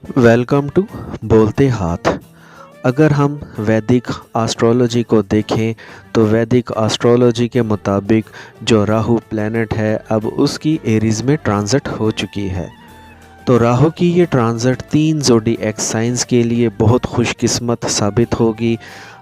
Welcome to बोलते हाथ। अगर हम वैदिक एस्ट्रोलॉजी को देखें तो वैदिक एस्ट्रोलॉजी के मुताबिक जो राहु प्लैनेट है अब उसकी एरीज में ट्रांजिट हो चुकी है। तो राहु की ये ट्रांजिट 3 जोडी एक्स साइंस के लिए बहुत खुशकिस्मत साबित होगी।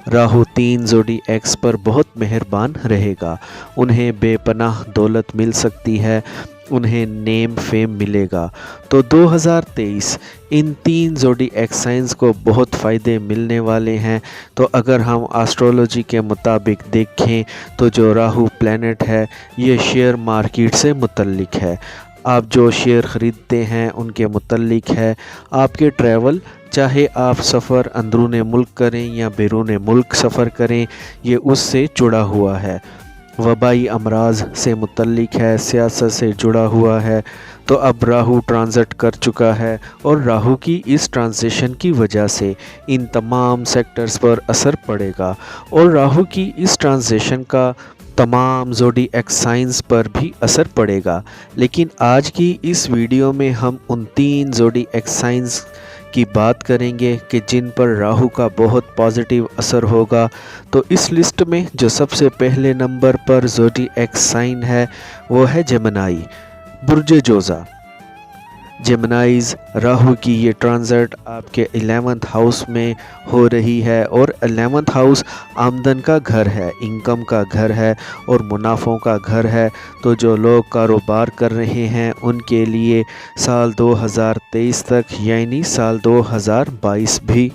राहु 3 जोडी एक्स पर बहुत मेहरबान रहेगा। उन्हें बेपनाह दौलत मिल सकती है, उन्हें नेम फेम मिलेगा। तो 2023 इन 3 जोडी एक्स साइंस को बहुत फ़ायदे मिलने वाले हैं। तो अगर हम एस्ट्रोलॉजी के मुताबिक देखें तो जो राहु प्लैनेट है ये शेयर मार्केट से मुतल्लिक है। आप जो शेयर ख़रीदते हैं उनके मुतल्लिक है। आपके ट्रैवल, चाहे आप सफ़र अंदरूने मुल्क करें या बैरून मुल्क सफ़र करें, ये उससे जुड़ा हुआ है। वबाई अमराज से मुतल्लिक है, सियासत से जुड़ा हुआ है। तो अब राहु ट्रांजिट कर चुका है और राहु की इस ट्रांजिशन की वजह से इन तमाम सेक्टर्स पर असर पड़ेगा और राहु की इस ट्रांजिशन का तमाम ज़ोडी एक्स साइंस पर भी असर पड़ेगा। लेकिन आज की इस वीडियो में हम उन 3 ज़ोडी एक्स साइंस की बात करेंगे कि जिन पर राहु का बहुत पॉजिटिव असर होगा। तो इस लिस्ट में जो सबसे पहले नंबर पर ज़ोडी एक्स साइन है वो है जेमिनी, बुर्ज जोज़ा। जेमिनीज़ राहु की ये ट्रांजिट आपके 11th हाउस में हो रही है और 11th हाउस आमदन का घर है, इनकम का घर है और मुनाफों का घर है। तो जो लोग कारोबार कर रहे हैं उनके लिए साल 2023 तक यानी साल 2022 भी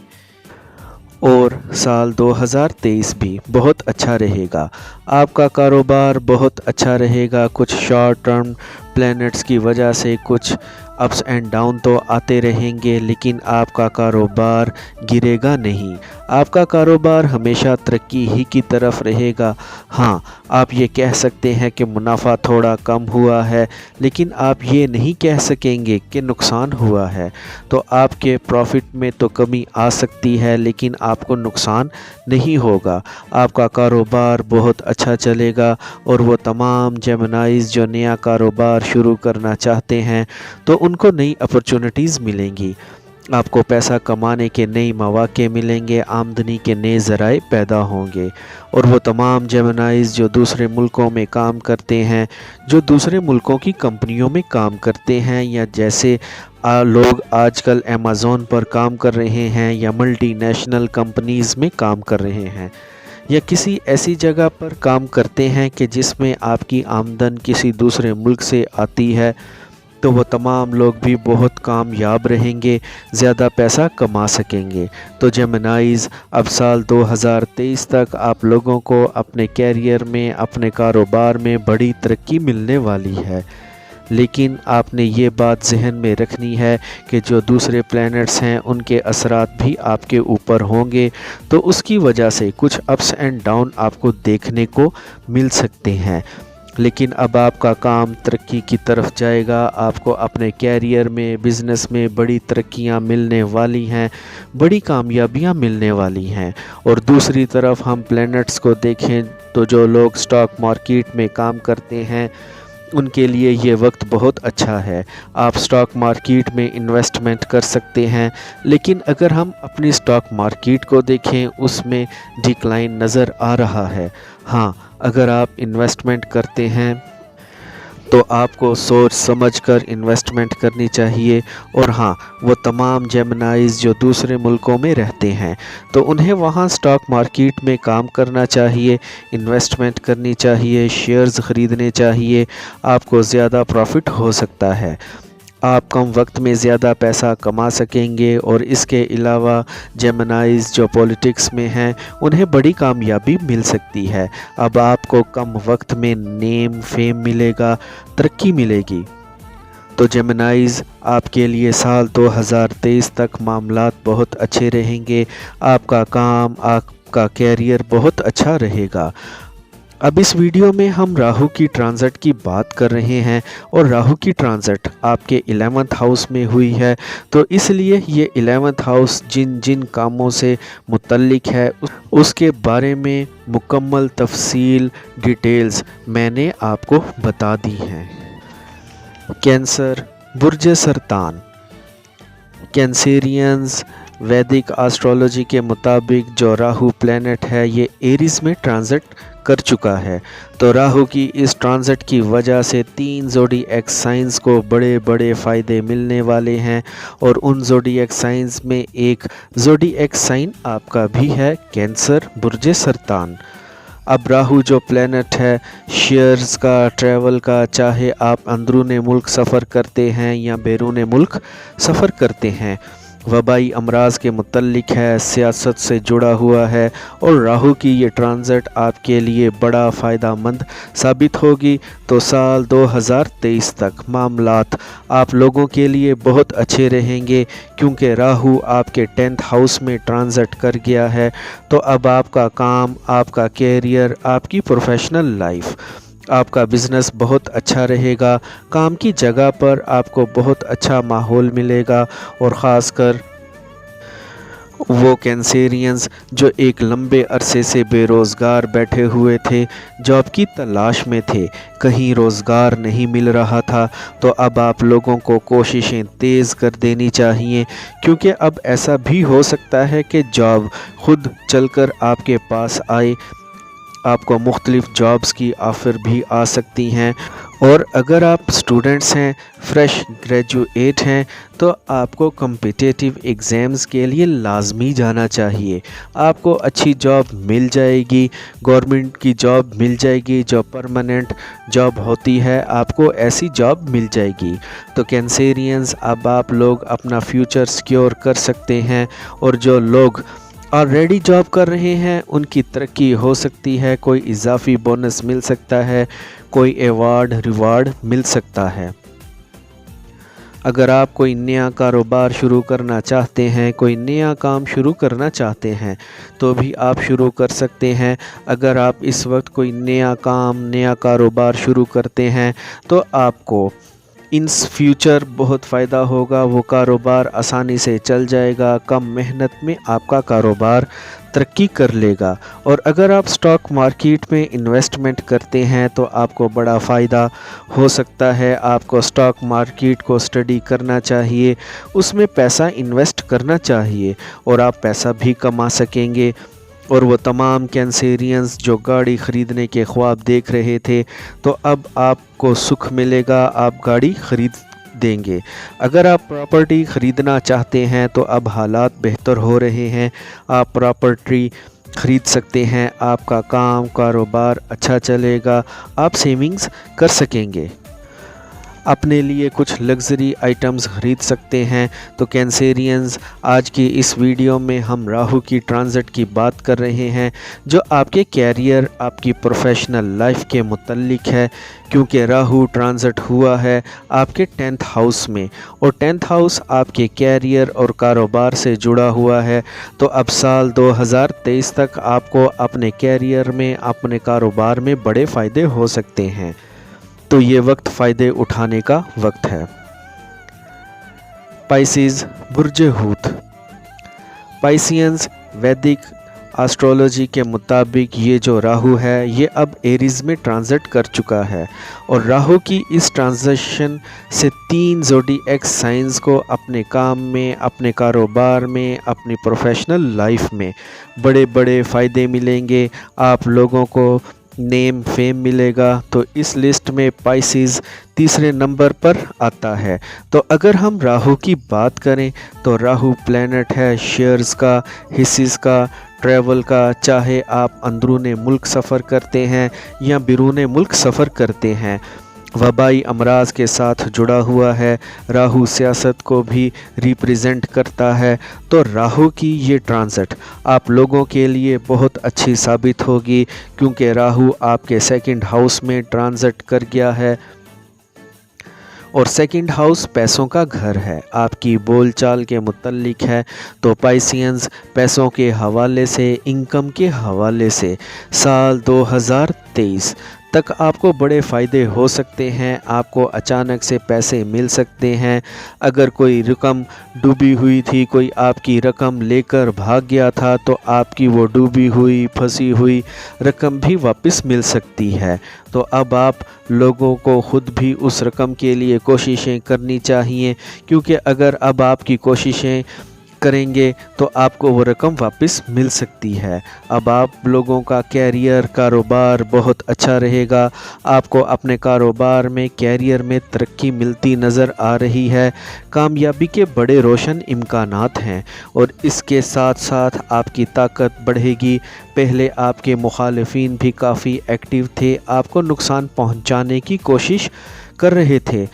और साल 2023 भी बहुत अच्छा रहेगा। आपका कारोबार बहुत अच्छा रहेगा। कुछ शॉर्ट टर्म प्लैनेट्स की वजह से कुछ अप्स एंड डाउन तो आते रहेंगे, लेकिन आपका कारोबार गिरेगा नहीं। आपका कारोबार हमेशा तरक्की ही की तरफ रहेगा। हाँ, आप ये कह सकते हैं कि मुनाफा थोड़ा कम हुआ है, लेकिन आप ये नहीं कह सकेंगे कि नुकसान हुआ है। तो आपके प्रॉफिट में तो कमी आ सकती है, लेकिन आपको नुकसान नहीं होगा। आपका कारोबार बहुत अच्छा चलेगा और वो तमाम जेमिनीज़ जो नया कारोबार शुरू करना चाहते हैं तो उनको नई अपॉर्चुनिटीज़ मिलेंगी। आपको पैसा कमाने के नए मौके मिलेंगे, आमदनी के नए ज़राए पैदा होंगे। और वो तमाम जेमिनीज़ जो दूसरे मुल्कों में काम करते हैं, जो दूसरे मुल्कों की कंपनियों में काम करते हैं, या जैसे लोग आजकल अमेज़न पर काम कर रहे हैं या मल्टी नेशनल कंपनीज़ में काम कर रहे हैं, या किसी ऐसी जगह पर काम करते हैं कि जिसमें आपकी आमदन किसी दूसरे मुल्क से आती है, तो वो तमाम लोग भी बहुत कामयाब रहेंगे, ज़्यादा पैसा कमा सकेंगे। तो जेमिनीज़ अब साल 2023 तक आप लोगों को अपने कैरियर में, अपने कारोबार में बड़ी तरक्की मिलने वाली है। लेकिन आपने ये बात जहन में रखनी है कि जो दूसरे प्लैनेट्स हैं उनके असरात भी आपके ऊपर होंगे, तो उसकी वजह से कुछ अप्स एंड डाउन आपको देखने को मिल सकते हैं। लेकिन अब आपका काम तरक्की की तरफ जाएगा। आपको अपने कैरियर में, बिज़नेस में बड़ी तरक्कियां मिलने वाली हैं, बड़ी कामयाबियां मिलने वाली हैं। और दूसरी तरफ हम प्लैनेट्स को देखें तो जो लोग स्टॉक मार्केट में काम करते हैं उनके लिए ये वक्त बहुत अच्छा है। आप स्टॉक मार्केट में इन्वेस्टमेंट कर सकते हैं, लेकिन अगर हम अपनी स्टॉक मार्केट को देखें उसमें डिक्लाइन नज़र आ रहा है। हाँ, अगर आप इन्वेस्टमेंट करते हैं तो आपको सोच समझकर इन्वेस्टमेंट करनी चाहिए। और हाँ, वो तमाम जेमिनीज़ जो दूसरे मुल्कों में रहते हैं तो उन्हें वहाँ स्टॉक मार्केट में काम करना चाहिए, इन्वेस्टमेंट करनी चाहिए, शेयर्स ख़रीदने चाहिए। आपको ज़्यादा प्रॉफिट हो सकता है, आप कम वक्त में ज़्यादा पैसा कमा सकेंगे। और इसके अलावा जेमिनीज़ जो पॉलिटिक्स में हैं उन्हें बड़ी कामयाबी मिल सकती है। अब आपको कम वक्त में नेम फेम मिलेगा, तरक्की मिलेगी। तो जेमिनीज़ आपके लिए साल 2023 तक मामलात बहुत अच्छे रहेंगे। आपका काम, आपका कैरियर बहुत अच्छा रहेगा। अब इस वीडियो में हम राहु की ट्रांजिट की बात कर रहे हैं और राहु की ट्रांजिट आपके 11th हाउस में हुई है। तो इसलिए ये 11th हाउस जिन जिन कामों से मुतल्लिक है उसके बारे में मुकम्मल तफसील डिटेल्स मैंने आपको बता दी हैं। कैंसर, बुर्ज सरतान। कैंसेरियंस वैदिक एस्ट्रोलॉजी के मुताबिक जो राहु प्लैनेट है ये एरीज में ट्रांजिट कर चुका है। तो राहु की इस ट्रांजिट की वजह से 3 ज़ोडिएक साइंस को बड़े बड़े फ़ायदे मिलने वाले हैं और उन ज़ोडिएक साइंस में एक ज़ोडिएक साइन आपका भी है कैंसर बुर्ज सरतान। अब राहु जो प्लैनेट है शेयर्स का, ट्रैवल का, चाहे आप अंदरूने मुल्क सफ़र करते हैं या बैरूने मुल्क सफ़र करते हैं, वबाई अमराज के मुतल्लिक है, सियासत से जुड़ा हुआ है और राहु की ये ट्रांजिट आपके लिए बड़ा फ़ायदा मंद साबित होगी। तो साल 2023 तक मामलात आप लोगों के लिए बहुत अच्छे रहेंगे क्योंकि राहु आपके 10th हाउस में ट्रांजिट कर गया है। तो अब आपका काम, आपका कैरियर, आपकी प्रोफेशनल लाइफ, आपका बिज़नेस बहुत अच्छा रहेगा। काम की जगह पर आपको बहुत अच्छा माहौल मिलेगा और ख़ासकर वो कैंसेरियंस जो एक लंबे अरसे से बेरोज़गार बैठे हुए थे, जॉब की तलाश में थे, कहीं रोज़गार नहीं मिल रहा था, तो अब आप लोगों को कोशिशें तेज़ कर देनी चाहिए क्योंकि अब ऐसा भी हो सकता है कि जॉब खुद चलकर आपके पास आए। आपको मुख्तलिफ़ जॉब्स की ऑफ़र भी आ सकती हैं और अगर आप स्टूडेंट्स हैं, फ्रेश ग्रेजुएट हैं, तो आपको कम्पिटिटिव एग्ज़ाम्स के लिए लाजमी जाना चाहिए। आपको अच्छी जॉब मिल जाएगी, गवर्नमेंट की जॉब मिल जाएगी, जो परमानेंट जॉब होती है आपको ऐसी जॉब मिल जाएगी। तो कैंसेरियंस अब आप लोग अपना फ्यूचर सिक्योर कर सकते हैं और जो लोग ऑलरेडी जॉब कर रहे हैं उनकी तरक्की हो सकती है, कोई इजाफी बोनस मिल सकता है, कोई अवार्ड रिवार्ड मिल सकता है। अगर आप कोई नया कारोबार शुरू करना चाहते हैं, कोई नया काम शुरू करना चाहते हैं तो भी आप शुरू कर सकते हैं। अगर आप इस वक्त कोई नया काम, नया कारोबार शुरू करते हैं तो आपको इन फ्यूचर बहुत फ़ायदा होगा, वो कारोबार आसानी से चल जाएगा, कम मेहनत में आपका कारोबार तरक्की कर लेगा। और अगर आप स्टॉक मार्केट में इन्वेस्टमेंट करते हैं तो आपको बड़ा फ़ायदा हो सकता है। आपको स्टॉक मार्केट को स्टडी करना चाहिए, उसमें पैसा इन्वेस्ट करना चाहिए और आप पैसा भी कमा सकेंगे। और वो तमाम कैंसेरियंस जो गाड़ी ख़रीदने के ख्वाब देख रहे थे, तो अब आपको सुख मिलेगा, आप गाड़ी ख़रीद देंगे। अगर आप प्रॉपर्टी ख़रीदना चाहते हैं तो अब हालात बेहतर हो रहे हैं, आप प्रॉपर्टी ख़रीद सकते हैं, आपका काम, कारोबार अच्छा चलेगा, आप सेविंग्स कर सकेंगे, अपने लिए कुछ लग्जरी आइटम्स ख़रीद सकते हैं। तो कैंसेरियंस आज की इस वीडियो में हम राहु की ट्रांजिट की बात कर रहे हैं जो आपके कैरियर, आपकी प्रोफेशनल लाइफ के मुतल्लिक है क्योंकि राहु ट्रांजिट हुआ है आपके 10th हाउस में और 10th हाउस आपके कैरियर और कारोबार से जुड़ा हुआ है। तो अब साल 2023 तक आपको अपने कैरियर में, अपने कारोबार में बड़े फ़ायदे हो सकते हैं। तो ये वक्त फ़ायदे उठाने का वक्त है। पाइसिस बुर्ज हूत। पाइसियंस वैदिक एस्ट्रोलॉजी के मुताबिक ये जो राहु है ये अब एरीज में ट्रांजिट कर चुका है और राहु की इस ट्रांजिशन से 3 ज़ोडिएक साइंस को अपने काम में, अपने कारोबार में, अपनी प्रोफेशनल लाइफ में बड़े बड़े फ़ायदे मिलेंगे। आप लोगों को नेम फेम मिलेगा। तो इस लिस्ट में पाइसिस तीसरे नंबर पर आता है। तो अगर हम राहु की बात करें तो राहु प्लैनेट है शेयर्स का, हिस्सेस का, ट्रैवल का, चाहे आप अंदरूने मुल्क सफ़र करते हैं या बैरूने मुल्क सफ़र करते हैं। वबाई अमराज के साथ जुड़ा हुआ है, राहु सियासत को भी रिप्रेजेंट करता है। तो राहु की ये ट्रांजिट आप लोगों के लिए बहुत अच्छी साबित होगी क्योंकि राहु आपके 2nd हाउस में ट्रांजिट कर गया है और 2nd हाउस पैसों का घर है, आपकी बोलचाल के मुतल्लिक है। तो पाइसियंस पैसों के हवाले से, इनकम के हवाले से साल 2023 तक आपको बड़े फ़ायदे हो सकते हैं। आपको अचानक से पैसे मिल सकते हैं। अगर कोई रकम डूबी हुई थी, कोई आपकी रकम लेकर भाग गया था, तो आपकी वो डूबी हुई फंसी हुई रकम भी वापस मिल सकती है। तो अब आप लोगों को ख़ुद भी उस रकम के लिए कोशिशें करनी चाहिए, क्योंकि अगर अब आपकी कोशिशें करेंगे तो आपको वो रकम वापस मिल सकती है। अब आप लोगों का कैरियर कारोबार बहुत अच्छा रहेगा। आपको अपने कारोबार में कैरियर में तरक्की मिलती नज़र आ रही है। कामयाबी के बड़े रोशन इम्कानात हैं और इसके साथ साथ आपकी ताकत बढ़ेगी। पहले आपके मुखालिफिन भी काफ़ी एक्टिव थे, आपको नुकसान पहुंचाने की कोशिश कर रहे थे,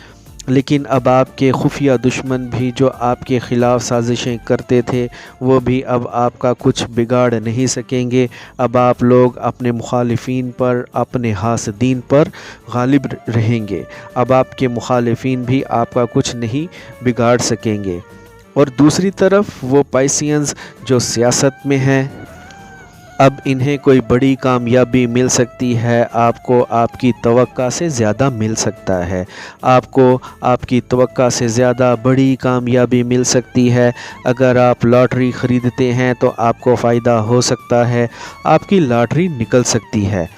लेकिन अब आपके खुफिया दुश्मन भी जो आपके ख़िलाफ़ साजिशें करते थे, वो भी अब आपका कुछ बिगाड़ नहीं सकेंगे। अब आप लोग अपने मुखालिफिन पर, अपने हासदीन पर गालिब रहेंगे। अब आपके मुखालिफिन भी आपका कुछ नहीं बिगाड़ सकेंगे। और दूसरी तरफ वो पाइसियंस जो सियासत में हैं, अब इन्हें कोई बड़ी कामयाबी मिल सकती है। आपको आपकी तवक्का से ज़्यादा मिल सकता है। आपको आपकी तवक्का से ज़्यादा बड़ी कामयाबी मिल सकती है। अगर आप लॉटरी ख़रीदते हैं तो आपको फ़ायदा हो सकता है, आपकी लॉटरी निकल सकती है।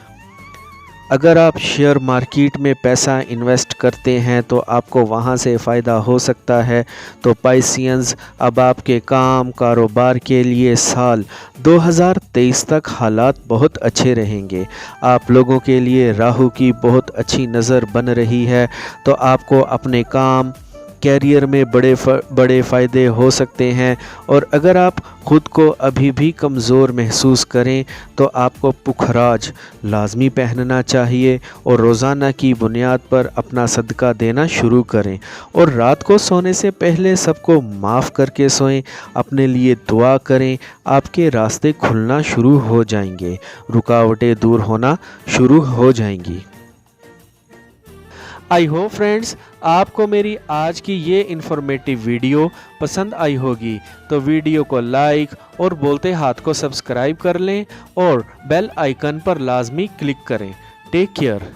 अगर आप शेयर मार्केट में पैसा इन्वेस्ट करते हैं तो आपको वहां से फ़ायदा हो सकता है। तो पाइसियंस, अब आपके काम कारोबार के लिए साल 2023 तक हालात बहुत अच्छे रहेंगे। आप लोगों के लिए राहु की बहुत अच्छी नज़र बन रही है, तो आपको अपने काम कैरियर में बड़े फ़ायदे हो सकते हैं। और अगर आप ख़ुद को अभी भी कमज़ोर महसूस करें तो आपको पुखराज लाजमी पहनना चाहिए और रोज़ाना की बुनियाद पर अपना सदका देना शुरू करें। और रात को सोने से पहले सबको माफ़ करके सोएं, अपने लिए दुआ करें, आपके रास्ते खुलना शुरू हो जाएंगे, रुकावटें दूर होना शुरू हो जाएंगी। आई होप फ्रेंड्स आपको मेरी आज की ये इन्फॉर्मेटिव वीडियो पसंद आई होगी, तो वीडियो को लाइक और बोलते हाथ को सब्सक्राइब कर लें और बेल आइकन पर लाजमी क्लिक करें। Take care.